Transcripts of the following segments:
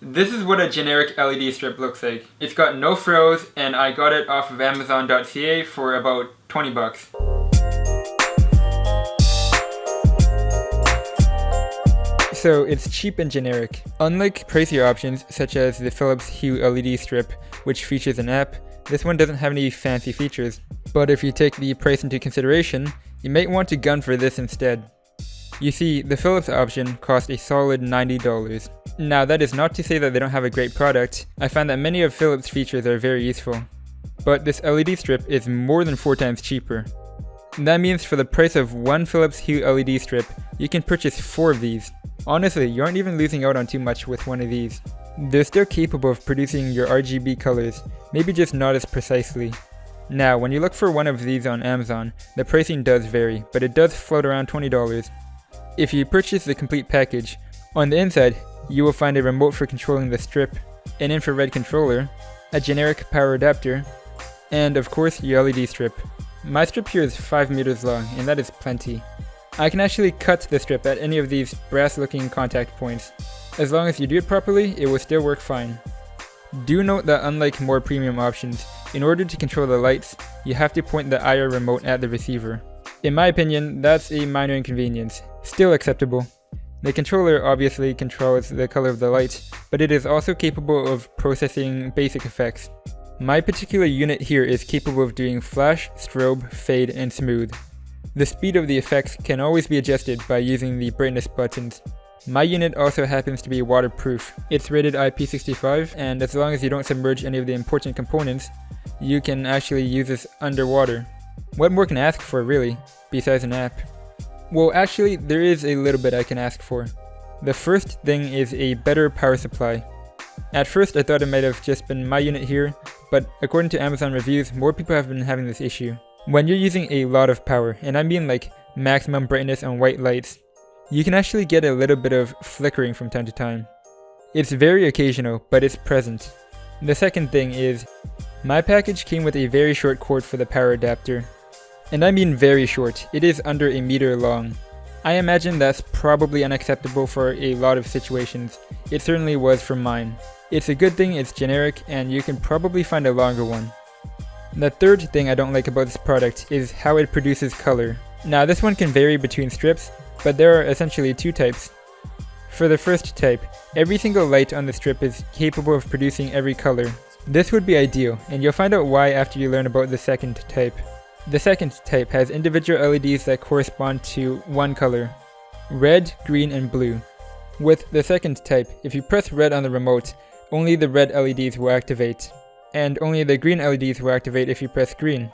This is what a generic LED strip looks like. It's got no frills, and I got it off of Amazon.ca for about 20 bucks. So it's cheap and generic. Unlike pricier options such as the Philips Hue LED strip, which features an app, this one doesn't have any fancy features. But if you take the price into consideration, you might want to gun for this instead. You see, the Philips option cost a solid $90. Now that is not to say that they don't have a great product. I find that many of Philips' features are very useful. But this LED strip is more than 4 times cheaper. That means for the price of one Philips Hue LED strip, you can purchase 4 of these. Honestly, you aren't even losing out on too much with one of these. They're still capable of producing your RGB colors, maybe just not as precisely. Now, when you look for one of these on Amazon, the pricing does vary, but it does float around $20. If you purchase the complete package, on the inside, you will find a remote for controlling the strip, an infrared controller, a generic power adapter, and of course your LED strip. My strip here is 5 meters long, and that is plenty. I can actually cut the strip at any of these brass looking contact points. As long as you do it properly, it will still work fine. Do note that unlike more premium options, in order to control the lights, you have to point the IR remote at the receiver. In my opinion, that's a minor inconvenience, still acceptable. The controller obviously controls the color of the light, but it is also capable of processing basic effects. My particular unit here is capable of doing flash, strobe, fade, and smooth. The speed of the effects can always be adjusted by using the brightness buttons. My unit also happens to be waterproof. It's rated IP65, and as long as you don't submerge any of the important components, you can actually use this underwater. What more can I ask for really, besides an app? Well, actually, there is a little bit I can ask for. The first thing is a better power supply. At first I thought it might have just been my unit here, but according to Amazon reviews, more people have been having this issue. When you're using a lot of power, and I mean like maximum brightness on white lights, you can actually get a little bit of flickering from time to time. It's very occasional, but it's present. The second thing is, my package came with a very short cord for the power adapter. And I mean very short, it is under a meter long. I imagine that's probably unacceptable for a lot of situations. It certainly was for mine. It's a good thing it's generic, and you can probably find a longer one. The third thing I don't like about this product is how it produces color. Now this one can vary between strips, but there are essentially 2 types. For the first type, every single light on the strip is capable of producing every color. This would be ideal, and you'll find out why after you learn about the second type. The second type has individual LEDs that correspond to one color: red, green, and blue. With the second type, if you press red on the remote, only the red LEDs will activate, and only the green LEDs will activate if you press green.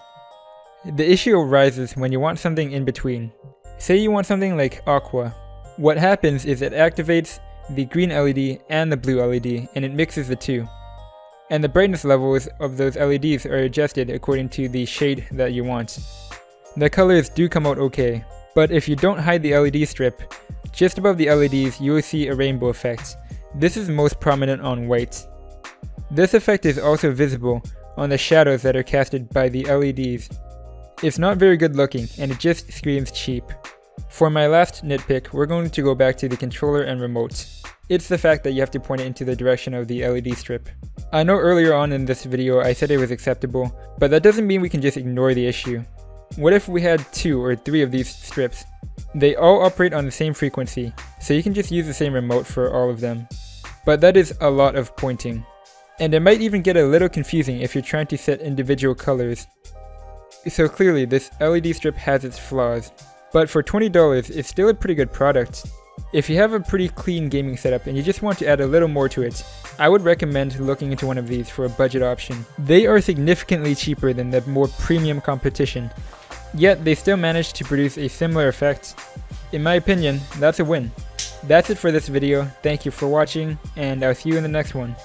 The issue arises when you want something in between. Say you want something like aqua. What happens is it activates the green LED and the blue LED, and it mixes the two. And the brightness levels of those LEDs are adjusted according to the shade that you want. The colors do come out okay, but if you don't hide the LED strip, just above the LEDs you will see a rainbow effect. This is most prominent on white. This effect is also visible on the shadows that are casted by the LEDs. It's not very good looking, and it just screams cheap. For my last nitpick, we're going to go back to the controller and remote. It's the fact that you have to point it into the direction of the LED strip. I know earlier on in this video I said it was acceptable, but that doesn't mean we can just ignore the issue. What if we had 2 or 3 of these strips? They all operate on the same frequency, so you can just use the same remote for all of them. But that is a lot of pointing. And it might even get a little confusing if you're trying to set individual colors. So clearly this LED strip has its flaws, but for $20 it's still a pretty good product. If you have a pretty clean gaming setup and you just want to add a little more to it, I would recommend looking into one of these for a budget option. They are significantly cheaper than the more premium competition, yet they still manage to produce a similar effect. In my opinion, that's a win. That's it for this video. Thank you for watching, and I'll see you in the next one.